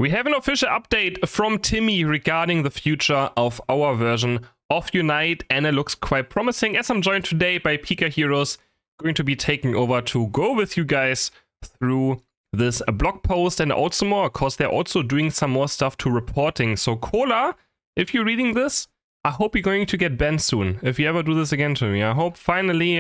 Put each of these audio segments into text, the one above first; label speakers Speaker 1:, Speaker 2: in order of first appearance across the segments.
Speaker 1: We have an official update from Timmy regarding the future of our version of Unite, and it looks quite promising as I'm joined today by CrisHeroes, going to be taking over to go with you guys through this blog post and also more, because they're also doing some more stuff to reporting. So Cola, if you're reading this, I hope you're going to get banned soon. If you ever do this again to me, I hope finally,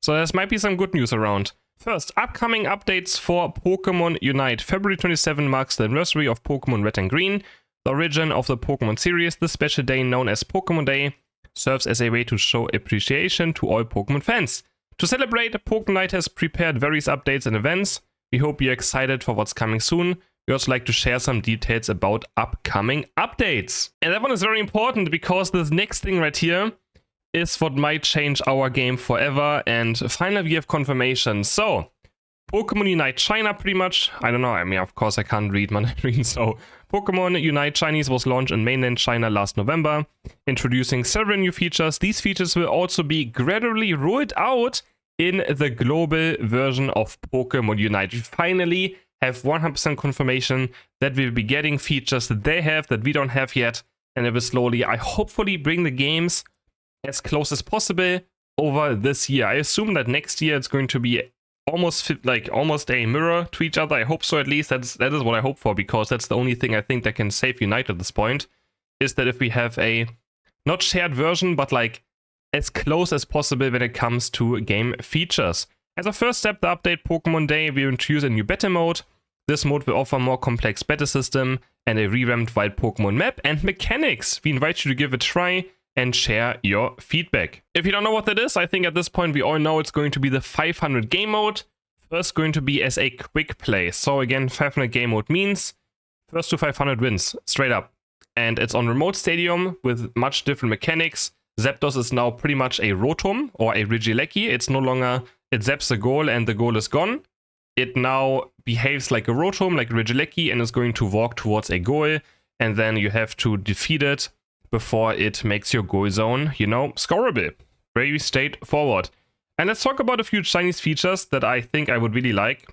Speaker 1: So there might be some good news around. First, upcoming updates for Pokemon Unite. February 27 marks the anniversary of Pokemon Red and Green, the origin of the Pokemon series. This special day, known as Pokemon Day, serves as a way to show appreciation to all Pokemon fans. To celebrate, Pokemon Unite has prepared various updates and events. We hope you're excited for what's coming soon. We also like to share some details about upcoming updates. And that one is very important because this next thing right here is what might change our game forever, and finally we have confirmation. So, Pokemon Unite China pretty much, I don't know, I mean of course I can't read Mandarin, so Pokemon Unite Chinese was launched in mainland China last November, introducing several new features. These features will also be gradually rolled out in the global version of Pokemon Unite. We finally have 100% confirmation that we'll be getting features that they have that we don't have yet, and it will slowly, I hopefully bring the games as close as possible over this year. I assume that next year it's going to be almost a mirror to each other. I hope so, at least. That is what I hope for, because that's the only thing I think that can save Unite at this point, is that if we have a not shared version, but like as close as possible when it comes to game features. As a first step, the update Pokemon Day will introduce a new battle mode. This mode will offer a more complex battle system and a revamped wild Pokemon map and mechanics. We invite you to give it a try and share your feedback. If you don't know what that is, I think at this point we all know it's going to be the 500 game mode. First going to be as a quick play. So again, 500 game mode means first to 500 wins, straight up. And it's on remote stadium with much different mechanics. Zapdos is now pretty much a Rotom or a Regieleki. It's no longer, it zaps the goal and the goal is gone. It now behaves like a Rotom, like a Regieleki, and is going to walk towards a goal. And then you have to defeat it before it makes your goal zone, scoreable. Very straightforward. And let's talk about a few Chinese features that I think I would really like.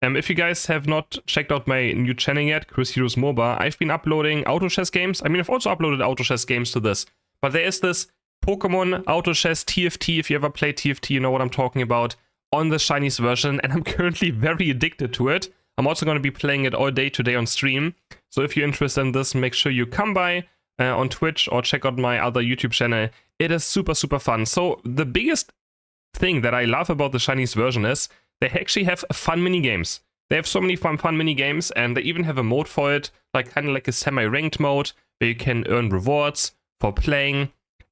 Speaker 1: If you guys have not checked out my new channel yet, CrisHeroes MOBA, I've been uploading auto chess games. I mean, I've also uploaded auto chess games to this. But there is this Pokemon auto chess TFT, if you ever played TFT, you know what I'm talking about, on the Chinese version, and I'm currently very addicted to it. I'm also going to be playing it all day today on stream. So if you're interested in this, make sure you come by on Twitch or check out my other YouTube channel. It is super, super fun. So the biggest thing that I love about the Chinese version is they actually have fun mini games. They have so many fun mini games, and they even have a mode for it, kind of like a semi-ranked mode where you can earn rewards for playing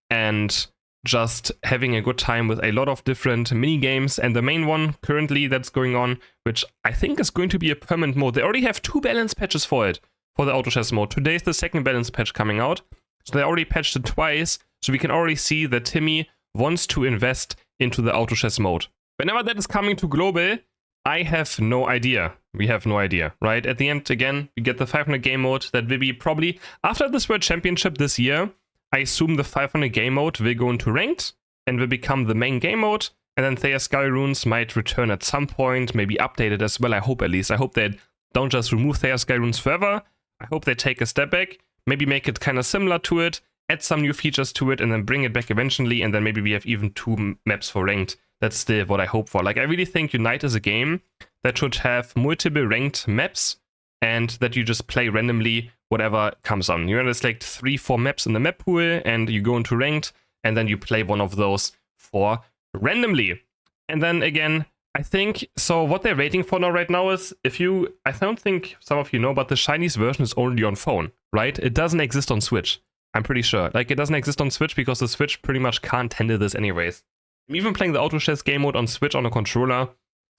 Speaker 1: and just having a good time with a lot of different mini games. And the main one currently that's going on, which I think is going to be a permanent mode. They already have 2 balance patches for it, for the auto chess mode. Today's the second balance patch coming out. So they already patched it twice. So we can already see that Timmy wants to invest into the auto chess mode. Whenever that is coming to global, I have no idea. We have no idea, right? At the end, again, we get the 500 game mode that will be probably after this World Championship this year. I assume the 500 game mode will go into ranked and will become the main game mode. And then Thea Sky Runes might return at some point, maybe updated as well. I hope at least. I hope they don't just remove Thea Sky Runes forever. I hope they take a step back, maybe make it kind of similar to it, add some new features to it, and then bring it back eventually, and then maybe we have even 2 maps for ranked. That's still what I hope for. I really think Unite is a game that should have multiple ranked maps, and that you just play randomly whatever comes on. There's 3-4 maps in the map pool, and you go into ranked, and then you play one of those for randomly. And then again, I think, so what they're waiting for right now is, I don't think some of you know, but the Chinese version is only on phone, right? It doesn't exist on Switch, I'm pretty sure. It doesn't exist on Switch because the Switch pretty much can't handle this anyways. I'm even playing the auto chess game mode on Switch on a controller.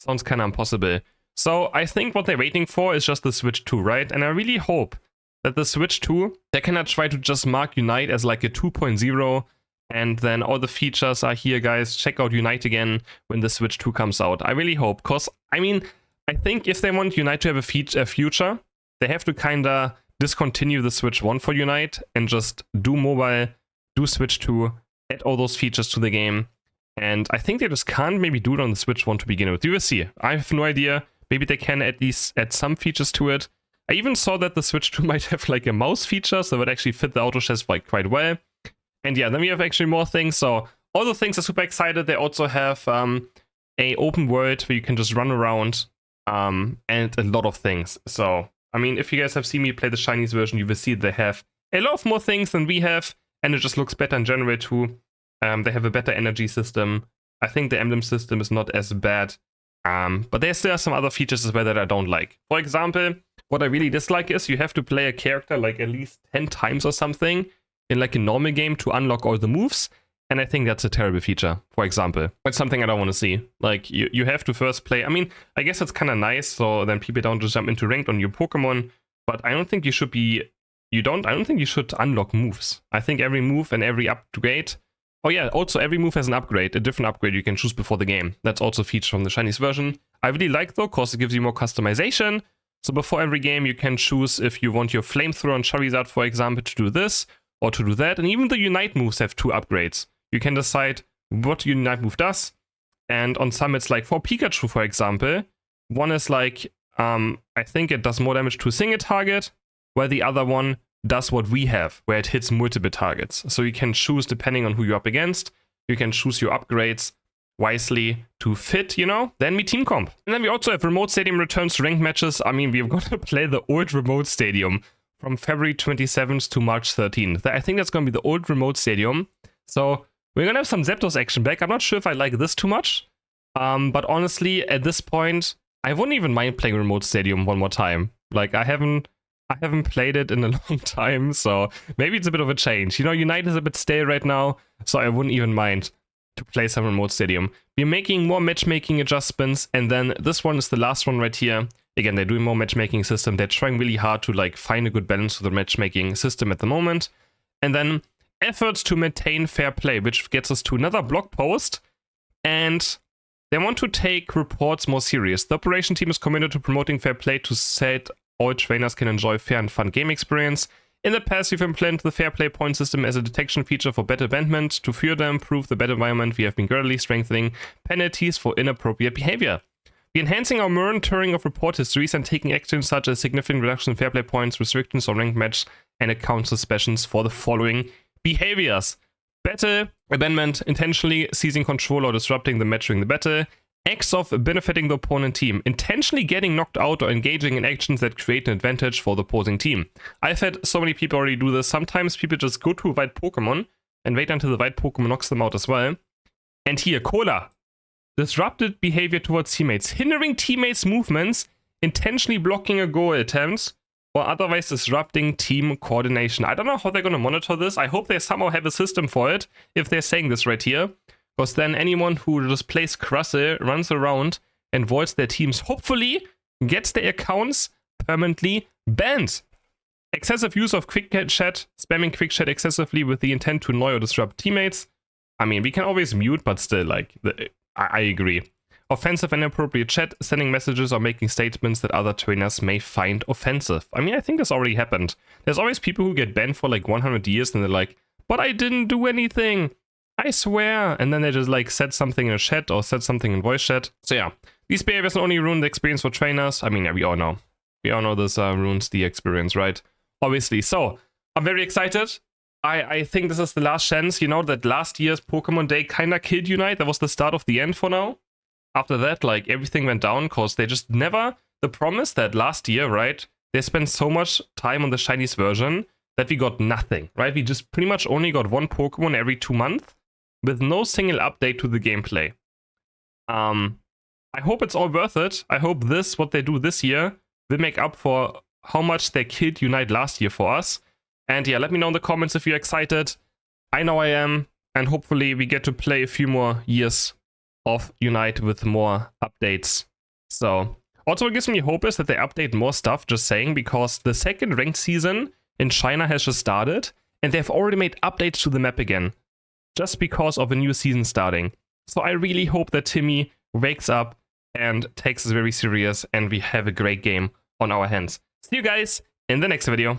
Speaker 1: Sounds kind of impossible. So I think what they're waiting for is just the Switch 2, right? And I really hope that the Switch 2, they cannot try to just mark Unite as a 2.0, and then all the features are here, guys. Check out Unite again when the Switch 2 comes out. I really hope, because, I think if they want Unite to have a future, they have to kind of discontinue the Switch 1 for Unite and just do mobile, do Switch 2, add all those features to the game. And I think they just can't maybe do it on the Switch 1 to begin with. You will see. I have no idea. Maybe they can at least add some features to it. I even saw that the Switch 2 might have like a mouse feature, so it would actually fit the auto chess like quite well. And yeah, then we have actually more things. So all the things are super excited. They also have a open world where you can just run around and a lot of things. So, I mean, if you guys have seen me play the Chinese version, you will see they have a lot of more things than we have, and it just looks better in general too. They have a better energy system. I think the emblem system is not as bad, but there still are some other features as well that I don't like. For example, what I really dislike is you have to play a character like at least 10 times or something in like a normal game to unlock all the moves. And I think that's a terrible feature, for example. It's something I don't want to see. Like, you have to first play. I mean, I guess it's kind of nice, so then people don't just jump into ranked on your Pokemon. But I don't think you should be... I don't think you should unlock moves. I think every move and every upgrade... Oh yeah, also every move has an upgrade, a different upgrade you can choose before the game. That's also a feature from the Chinese version. I really like though, because it gives you more customization. So before every game you can choose if you want your Flamethrower on Charizard, for example, to do this or to do that. And even the Unite moves have 2 upgrades. You can decide what your Unite move does. And on some it's like for Pikachu, for example, one is like, I think it does more damage to a single target, while the other one does what we have, where it hits multiple targets. So you can choose depending on who you're up against. You can choose your upgrades wisely to fit, you know, then we team comp. And then we also have Remote Stadium returns to ranked matches. I mean, we've got to play the old Remote Stadium from February 27th to March 13th. I think that's going to be the old Remote Stadium. So we're going to have some Zapdos action back. I'm not sure if I like this too much. But honestly, at this point, I wouldn't even mind playing Remote Stadium one more time. Like, I haven't played it in a long time, so maybe it's a bit of a change. You know, Unite is a bit stale right now, so I wouldn't even mind to play some Remote Stadium. We're making more matchmaking adjustments, and then this one is the last one right here. Again, they're doing more matchmaking system. They're trying really hard to like find a good balance for the matchmaking system at the moment. And then efforts to maintain fair play, which gets us to another blog post. And they want to take reports more serious. The operation team is committed to promoting fair play to set all trainers can enjoy fair and fun game experience. In the past, we've implemented the fair play point system as a detection feature for battle abandonment. To further improve the battle environment, we have been gradually strengthening penalties for inappropriate behavior. We're enhancing our monitoring of report histories and taking actions such as significant reduction in fair play points, restrictions on ranked match, and account suspensions for the following behaviors. Battle abandonment, intentionally seizing control or disrupting the match during the battle. Acts of benefiting the opponent team, intentionally getting knocked out or engaging in actions that create an advantage for the opposing team. I've had so many people already do this. Sometimes people just go to a white Pokemon and wait until the white Pokemon knocks them out as well. And here, Cola. Disrupted behavior towards teammates, hindering teammates' movements, intentionally blocking a goal attempt, or otherwise disrupting team coordination. I don't know how they're going to monitor this. I hope they somehow have a system for it, if they're saying this right here. Because then anyone who just plays Crustle, runs around, and voids their teams, hopefully gets their accounts permanently banned. Excessive use of quick chat, spamming quick chat excessively with the intent to annoy or disrupt teammates. I mean, we can always mute, but still, like, I agree. Offensive and inappropriate chat, sending messages or making statements that other trainers may find offensive. I mean, I think this already happened. There's always people who get banned for like 100 years and they're like, but I didn't do anything. I swear. And then they just like said something in a chat or said something in voice chat. So yeah, these behaviors not only ruin the experience for trainers. I mean, yeah, we all know. We all know this ruins the experience, right? Obviously. So I'm very excited. I think this is the last chance. You know that last year's Pokemon Day kind of killed Unite. That was the start of the end for now. After that, like everything went down because they just never, the promise that last year, right? They spent so much time on the Chinese version that we got nothing, right? We just pretty much only got one Pokemon every 2 months with no single update to the gameplay. I hope it's all worth it. I hope this, what they do this year, will make up for how much they killed Unite last year for us. And yeah, let me know in the comments if you're excited. I know I am. And hopefully we get to play a few more years of Unite with more updates. So, also what gives me hope is that they update more stuff, just saying, because the second ranked season in China has just started, and they've already made updates to the map again, just because of a new season starting. So I really hope that Timmy wakes up and takes this very serious, and we have a great game on our hands. See you guys in the next video.